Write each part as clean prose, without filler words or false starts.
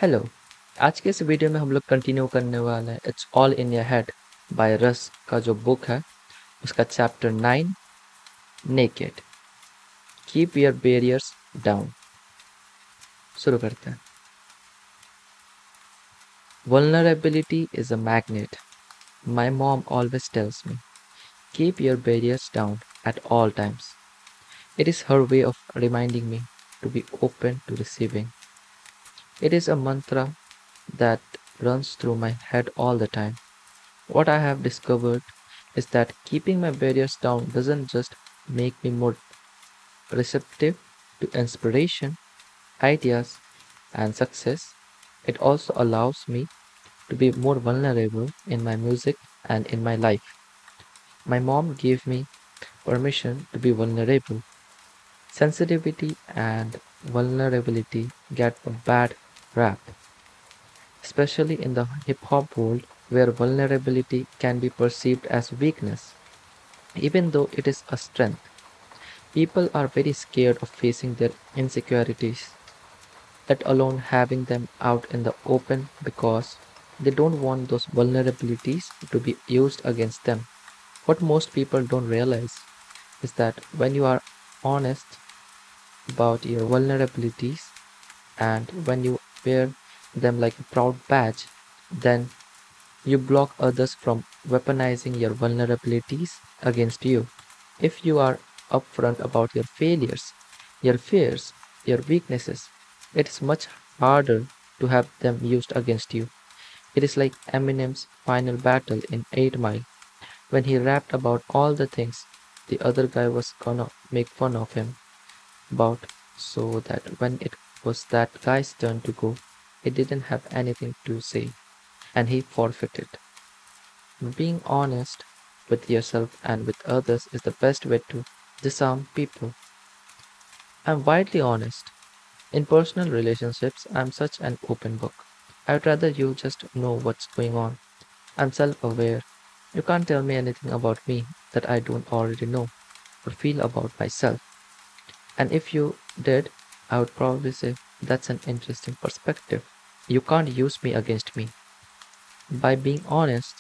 Hello. आज के इस वीडियो में हम लोग कंटिन्यू करने वाले हैं it's all in your head by Russ का जो बुक है उसका chapter 9 naked. Keep your barriers down. शुरू करते हैं। Vulnerability is a magnet. My mom always tells me, keep your barriers down at all times. It is her way of reminding me to be open to receiving. It is a mantra that runs through my head all the time. What I have discovered is that keeping my barriers down doesn't just make me more receptive to inspiration, ideas, and success, it also allows me to be more vulnerable in my music and in my life. My mom gave me permission to be vulnerable. Sensitivity and vulnerability get a bad rap, especially in the hip hop world where vulnerability can be perceived as weakness, even though it is a strength. People are very scared of facing their insecurities, let alone having them out in the open because they don't want those vulnerabilities to be used against them. What most people don't realize is that when you are honest about your vulnerabilities and when you wear them like a proud badge, then you block others from weaponizing your vulnerabilities against you. If you are upfront about your failures, your fears, your weaknesses, it is much harder to have them used against you. It is like Eminem's final battle in 8 Mile when he rapped about all the things the other guy was gonna make fun of him about, so that when it was that guy's turn to go, he didn't have anything to say and he forfeited. Being honest with yourself and with others is the best way to disarm people. I'm widely honest. In personal relationships, I'm such an open book. I'd rather you just know what's going on. I'm self aware. You can't tell me anything about me that I don't already know or feel about myself. And if you did, I would probably say that's an interesting perspective. You can't use me against me. By being honest,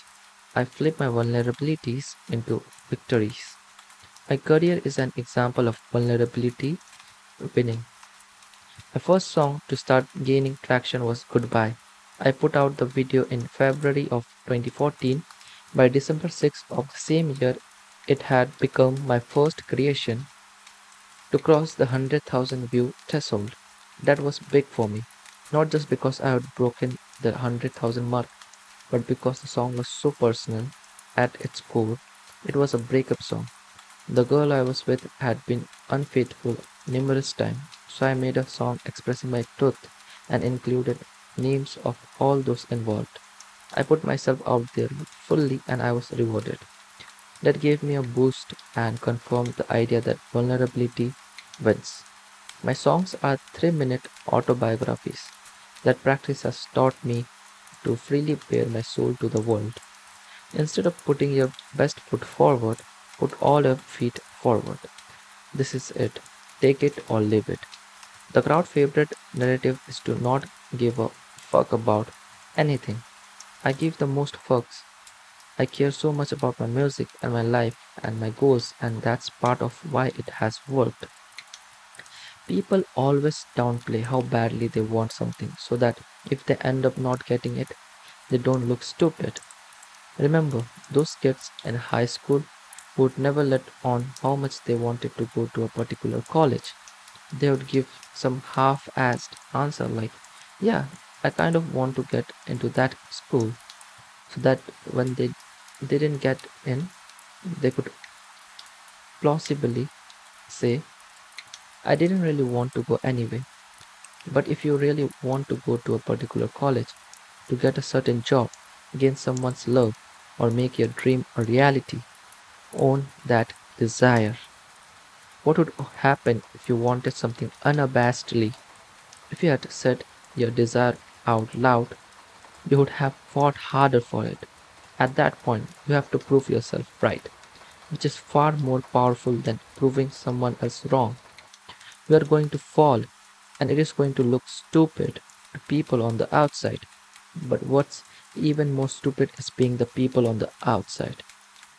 I flip my vulnerabilities into victories. My career is an example of vulnerability winning. My first song to start gaining traction was Goodbye. I put out the video in February of 2014. By December 6th of the same year, it had become my first creation to cross the 100,000 view threshold. That was big for me, not just because I had broken the 100,000 mark, but because the song was so personal at its core. It was a breakup song. The girl I was with had been unfaithful numerous times, so I made a song expressing my truth and included names of all those involved. I put myself out there fully and I was rewarded. That gave me a boost and confirmed the idea that vulnerability wins. My songs are 3-minute autobiographies. That practice has taught me to freely bare my soul to the world. Instead of putting your best foot forward, put all your feet forward. This is it. Take it or leave it. The crowd favorite narrative is to not give a fuck about anything. I give the most fucks. I care so much about my music and my life and my goals, and that's part of why it has worked. People always downplay how badly they want something so that if they end up not getting it, they don't look stupid. Remember those kids in high school who would never let on how much they wanted to go to a particular college. They would give some half assed answer like, yeah, I kind of want to get into that school, so that when they didn't get in, they could plausibly say, I didn't really want to go anyway. But if you really want to go to a particular college to get a certain job, gain someone's love, or make your dream a reality, own that desire. What would happen if you wanted something unabashedly? If you had said your desire out loud, you would have fought harder for it. At that point, you have to prove yourself right, which is far more powerful than proving someone else wrong. You are going to fall, and it is going to look stupid. to people on the outside. But what's even more stupid is being the people on the outside.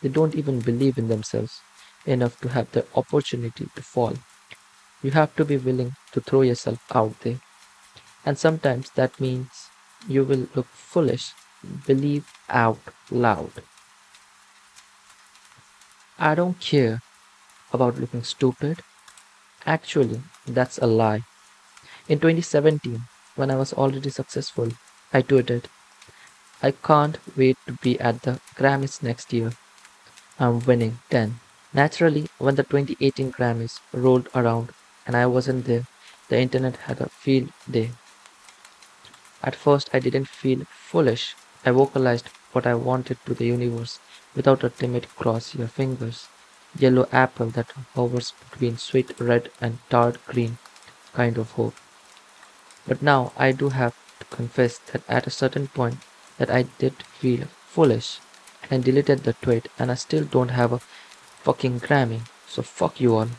They don't even believe in themselves enough to have the opportunity to fall. You have to be willing to throw yourself out there. And sometimes that means you will look foolish. Believe out loud. I don't care about looking stupid. Actually, that's a lie. In 2017, when I was already successful, I tweeted, I can't wait to be at the Grammys next year. I'm winning 10. Naturally, when the 2018 Grammys rolled around and I wasn't there, the internet had a field day. At first, I didn't feel foolish. I vocalized what I wanted to the universe without a timid cross your fingers, yellow apple that hovers between sweet red and tart green kind of hope. But now I do have to confess that at a certain point that I did feel foolish and deleted the tweet and I still don't have a fucking Grammy. So fuck you all.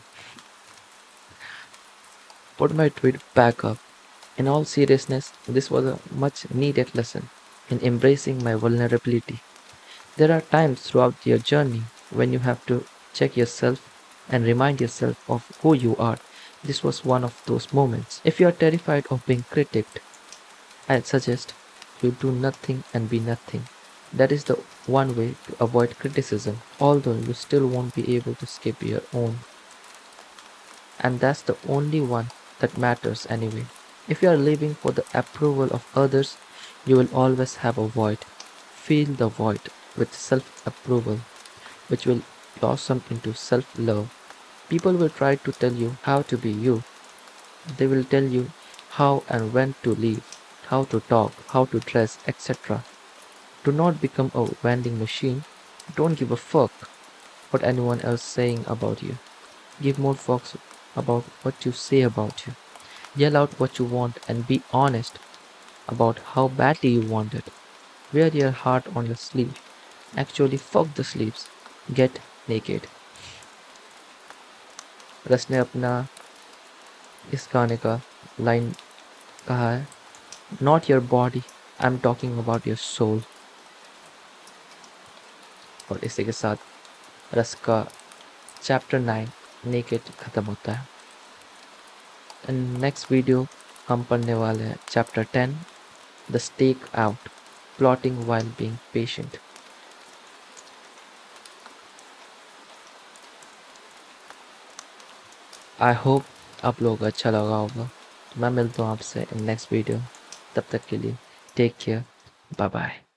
Put my tweet back up. In all seriousness, this was a much needed lesson in embracing my vulnerability. There are times throughout your journey when you have to check yourself and remind yourself of who you are. This was one of those moments. If you are terrified of being critiqued, I suggest you do nothing and be nothing. That is the one way to avoid criticism, although you still won't be able to skip your own. And that's the only one that matters anyway. If you are living for the approval of others, you will always have a void. Fill the void with self approval, which will blossom into self love. People will try to tell you how to be you. They will tell you how and when to leave, how to talk, how to dress, etc. Do not become a vending machine. Don't give a fuck what anyone else is saying about you. Give more fucks about what you say about you. Yell out what you want and be honest about how badly you want it. Wear your heart on your sleeve. Actually, fuck the sleeves. Get naked. रस ने अपना इस गाने का line कहा है, Not your body, I'm talking about your soul. और इसी के साथ रस का चैप्टर 9 नेकेड खत्म होता है. इन नेक्स्ट वीडियो हम पढ़ने वाले हैं chapter 10 the stakeout plotting while being patient. I hope आप लोगों को अच्छा लगा होगा. तो मैं मिलता हूँ आपसे इन नेक्स्ट वीडियो. तब तक के लिए टेक केयर. Bye bye.